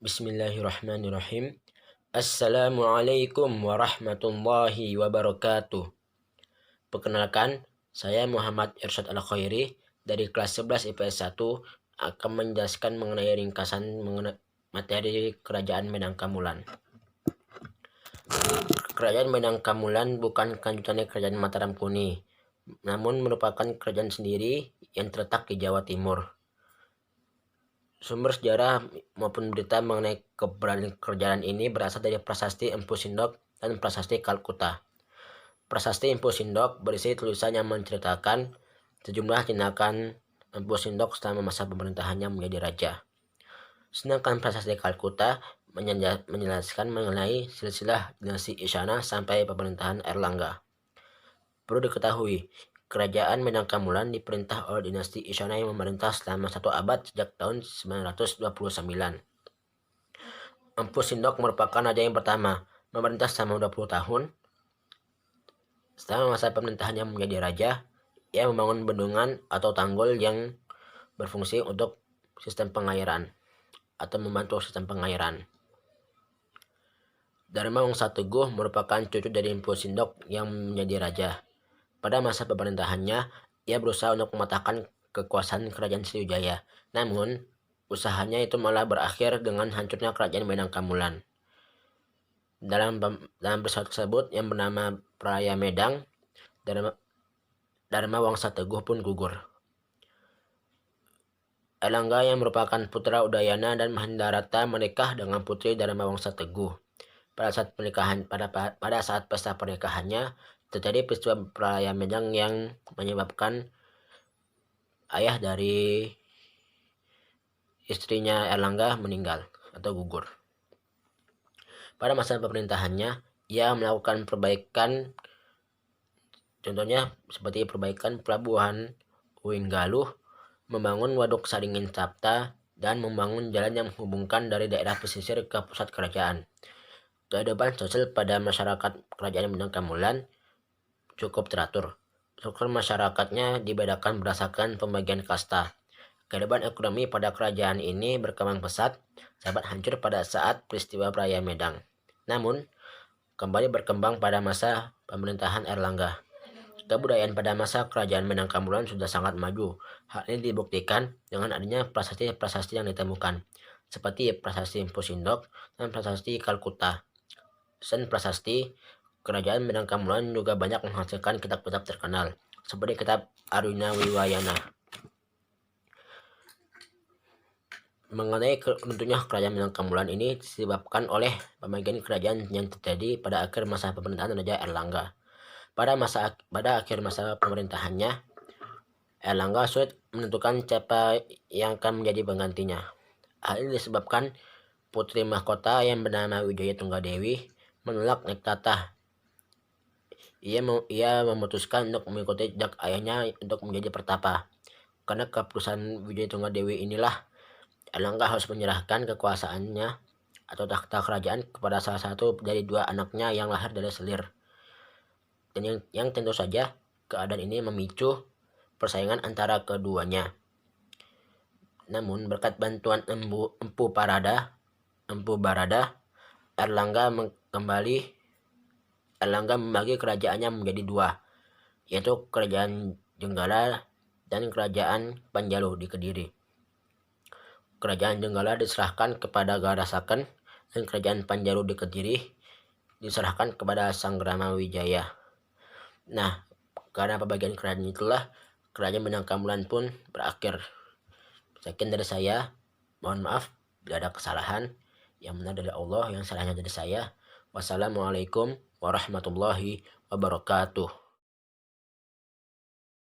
Bismillahirrahmanirrahim. Assalamualaikum warahmatullahi wabarakatuh. Perkenalkan, saya Muhammad Irsyad Al-Khairi dari kelas 11 IPS 1 akan menjelaskan mengenai ringkasan materi Kerajaan Medang Kamulan. Kerajaan Medang Kamulan bukan kelanjutan dari Kerajaan Mataram Kuni, namun merupakan kerajaan sendiri yang terletak di Jawa Timur. Sumber sejarah maupun berita mengenai keberadaan kerajaan ini berasal dari Prasasti Empu Sindok dan Prasasti Kalkuta. Prasasti Empu Sindok berisi tulisan yang menceritakan sejumlah tindakan Empu Sindok selama masa pemerintahannya menjadi raja. Sedangkan Prasasti Kalkuta menjelaskan mengenai silsilah dinasti Isyana sampai pemerintahan Erlangga. Perlu diketahui, Kerajaan Medang Kamulan diperintah oleh dinasti Isyana yang memerintah selama 1 abad sejak tahun 929. Empu Sindok merupakan raja yang pertama, memerintah selama 20 tahun. Selama masa pemerintahannya menjadi raja, ia membangun bendungan atau tanggul yang berfungsi untuk sistem pengairan atau membantu sistem pengairan. Dharma Wangsa Teguh merupakan cucu dari Empu Sindok yang menjadi raja. Pada masa pemerintahannya, ia berusaha untuk mematahkan kekuasaan Kerajaan Sriwijaya. Namun, usahanya itu malah berakhir dengan hancurnya Kerajaan Medang Kamulan. Dalam peristiwa tersebut yang bernama Peraya Medang, Dharma Wangsa Teguh pun gugur. Erlangga yang merupakan putra Udayana dan Mahendarata menikah dengan putri Dharma Wangsa Teguh. Pada saat pesta pernikahannya, terjadi peristiwa Peraya Medang yang menyebabkan ayah dari istrinya Erlangga meninggal atau gugur. Pada masa pemerintahannya, ia melakukan perbaikan, contohnya seperti perbaikan pelabuhan Uinggaluh, membangun Waduk Saringin Sapta, dan membangun jalan yang menghubungkan dari daerah pesisir ke pusat kerajaan. Kehidupan sosial pada masyarakat Kerajaan Medang Kamulan cukup teratur. Struktur masyarakatnya dibedakan berdasarkan pembagian kasta. Kehidupan ekonomi pada kerajaan ini berkembang pesat, sempat hancur pada saat peristiwa Peraya Medang. Namun, kembali berkembang pada masa pemerintahan Erlangga. Kebudayaan pada masa Kerajaan Medang Kamulan sudah sangat maju. Hal ini dibuktikan dengan adanya prasasti-prasasti yang ditemukan, seperti Prasasti Empu Sindok dan Prasasti Kalkuta. Selain prasasti, Kerajaan Medang Kamulan juga banyak menghasilkan kitab-kitab terkenal, seperti kitab Arjuna Wiwayana. Mengenai runtuhnya Kerajaan Medang Kamulan ini disebabkan oleh pembagian kerajaan yang terjadi pada akhir masa pemerintahan Raja Erlangga. Pada akhir masa pemerintahannya, Erlangga sulit menentukan siapa yang akan menjadi penggantinya. Hal ini disebabkan putri mahkota yang bernama Wijaya Tunggadewi menolak naik tahta. Ia memutuskan untuk mengikuti jejak ayahnya untuk menjadi pertapa. Karena keputusan Wijaya Tunggadewi inilah, Erlangga harus menyerahkan kekuasaannya atau takhta kerajaan kepada salah satu dari 2 anaknya yang lahir dari selir. Dan yang tentu saja keadaan ini memicu persaingan antara keduanya. Namun berkat bantuan Empu Barada, Erlangga membagi kerajaannya menjadi 2, yaitu Kerajaan Jenggala dan Kerajaan Panjalu di Kediri. Kerajaan Jenggala diserahkan kepada Garasaken dan Kerajaan Panjalu di Kediri diserahkan kepada Sanggrama Wijaya. Nah, karena pembagian kerajaan itulah Kerajaan Medang Kamulan pun berakhir. Sekian dari saya. Mohon maaf bila ada kesalahan. Yang benar dari Allah, yang salahnya dari saya. Wassalamualaikum warahmatullahi wabarakatuh.